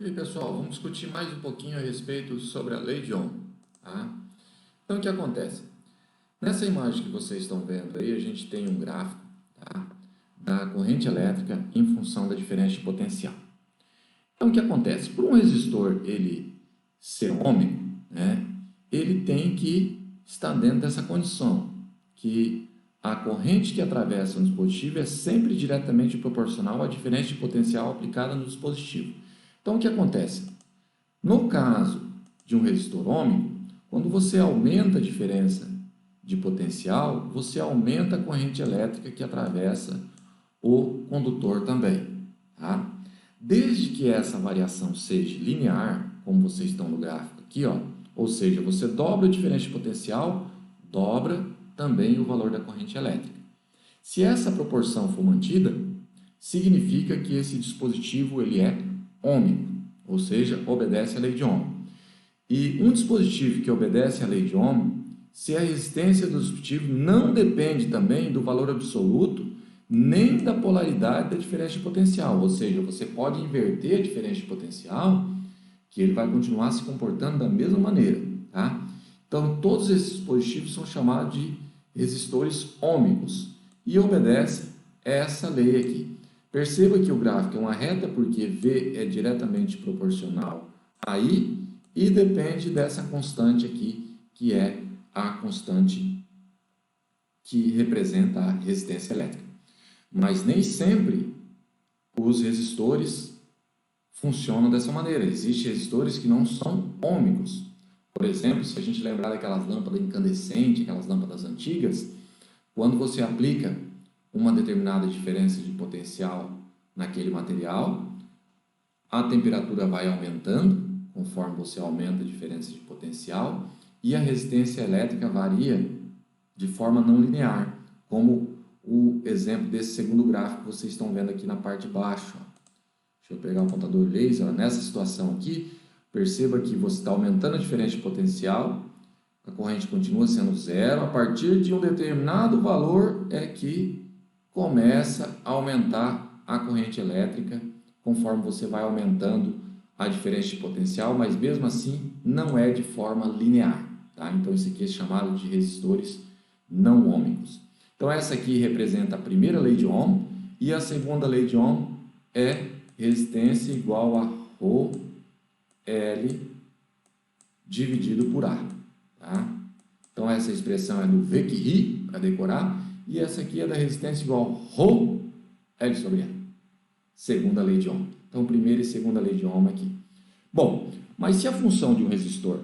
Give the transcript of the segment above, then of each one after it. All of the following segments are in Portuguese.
E aí, pessoal, vamos discutir mais um pouquinho a respeito sobre a lei de Ohm, tá? Então, o que acontece? Nessa imagem que vocês estão vendo aí, a gente tem um gráfico, tá, da corrente elétrica em função da diferença de potencial. Então, o que acontece? Para um resistor ele ser ôhmico, né, ele tem que estar dentro dessa condição, que a corrente que atravessa um dispositivo é sempre diretamente proporcional à diferença de potencial aplicada no dispositivo. Então, o que acontece? No caso de um resistor ôhmico, quando você aumenta a diferença de potencial, você aumenta a corrente elétrica que atravessa o condutor também, tá? Desde que essa variação seja linear, como vocês estão no gráfico aqui, ó, ou seja, você dobra a diferença de potencial, dobra também o valor da corrente elétrica. Se essa proporção for mantida, significa que esse dispositivo ele é ôhmico, ou seja, obedece à lei de Ohm. E um dispositivo que obedece à lei de Ohm, se a resistência do dispositivo não depende também do valor absoluto, nem da polaridade da diferença de potencial, ou seja, você pode inverter a diferença de potencial, que ele vai continuar se comportando da mesma maneira, tá? Então, todos esses dispositivos são chamados de resistores ôhmicos e obedecem essa lei aqui. Perceba que o gráfico é uma reta porque V é diretamente proporcional a I e depende dessa constante aqui, que é a constante que representa a resistência elétrica. Mas nem sempre os resistores funcionam dessa maneira. Existem resistores que não são ôhmicos. Por exemplo, se a gente lembrar daquelas lâmpadas incandescentes, aquelas lâmpadas antigas, quando você aplica uma determinada diferença de potencial naquele material, a temperatura vai aumentando conforme você aumenta a diferença de potencial e a resistência elétrica varia de forma não linear, como o exemplo desse segundo gráfico que vocês estão vendo aqui na parte de baixo. Deixa eu pegar o contador laser. Nessa situação aqui, perceba que você está aumentando a diferença de potencial, a corrente continua sendo zero, a partir de um determinado valor é que começa a aumentar a corrente elétrica, conforme você vai aumentando a diferença de potencial, mas mesmo assim não é de forma linear, tá? Então isso aqui é chamado de resistores não ôhmicos. Então essa aqui representa a primeira lei de Ohm e a segunda lei de Ohm é resistência igual a ρ L dividido por A, tá? Então essa expressão é do VQI, para decorar, e essa aqui é da resistência igual a ρ L sobre A. Segunda lei de Ohm. Então, primeira e segunda lei de Ohm aqui. Bom, mas se a função de um resistor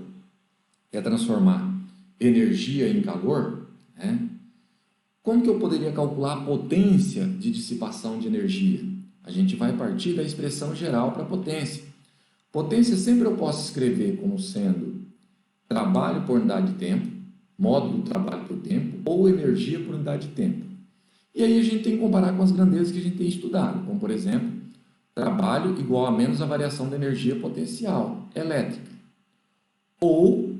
é transformar energia em calor, né, como que eu poderia calcular a potência de dissipação de energia? A gente vai partir da expressão geral para potência. Potência sempre eu posso escrever como sendo trabalho por unidade de tempo, módulo do trabalho por tempo, ou energia por unidade de tempo. E aí a gente tem que comparar com as grandezas que a gente tem estudado, como por exemplo, trabalho igual a menos a variação da energia potencial elétrica. Ou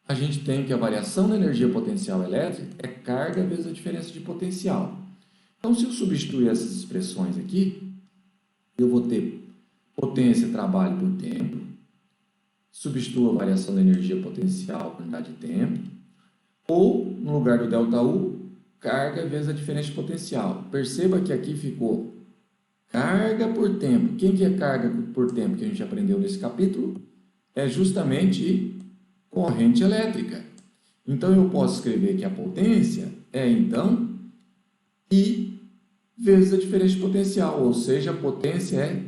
a gente tem que a variação da energia potencial elétrica é carga vezes a diferença de potencial. Então, se eu substituir essas expressões aqui, eu vou ter potência trabalho por tempo, substituo a variação da energia potencial por unidade de tempo, ou, no lugar do ΔU, carga vezes a diferença de potencial. Perceba que aqui ficou carga por tempo. Quem que é carga por tempo que a gente aprendeu nesse capítulo? É justamente corrente elétrica. Então, eu posso escrever que a potência é, então, I vezes a diferença de potencial, ou seja, a potência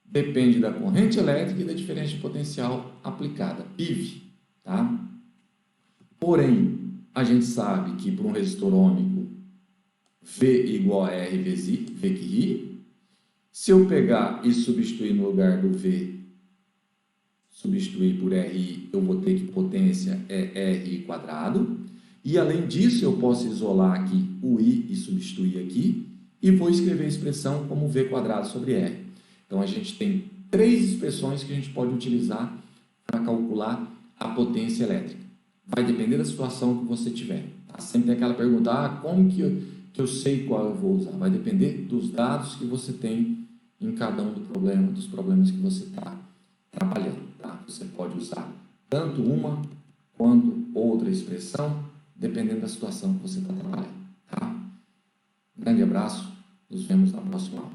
depende da corrente elétrica e da diferença de potencial aplicada, PIV, tá? Porém, a gente sabe que para um resistor ôhmico, V igual a R vezes I, VQI. Se eu pegar e substituir no lugar do V, substituir por RI, eu vou ter que potência é RI quadrado. E além disso, eu posso isolar aqui o I e substituir aqui. E vou escrever a expressão como V quadrado sobre R. Então, a gente tem três expressões que a gente pode utilizar para calcular a potência elétrica. Vai depender da situação que você tiver. Tá? Sempre tem aquela pergunta, como que eu sei qual eu vou usar? Vai depender dos dados que você tem em cada um do problema, dos problemas que você está trabalhando. Tá? Você pode usar tanto uma quanto outra expressão, dependendo da situação que você está trabalhando. Tá? Um grande abraço, nos vemos na próxima aula.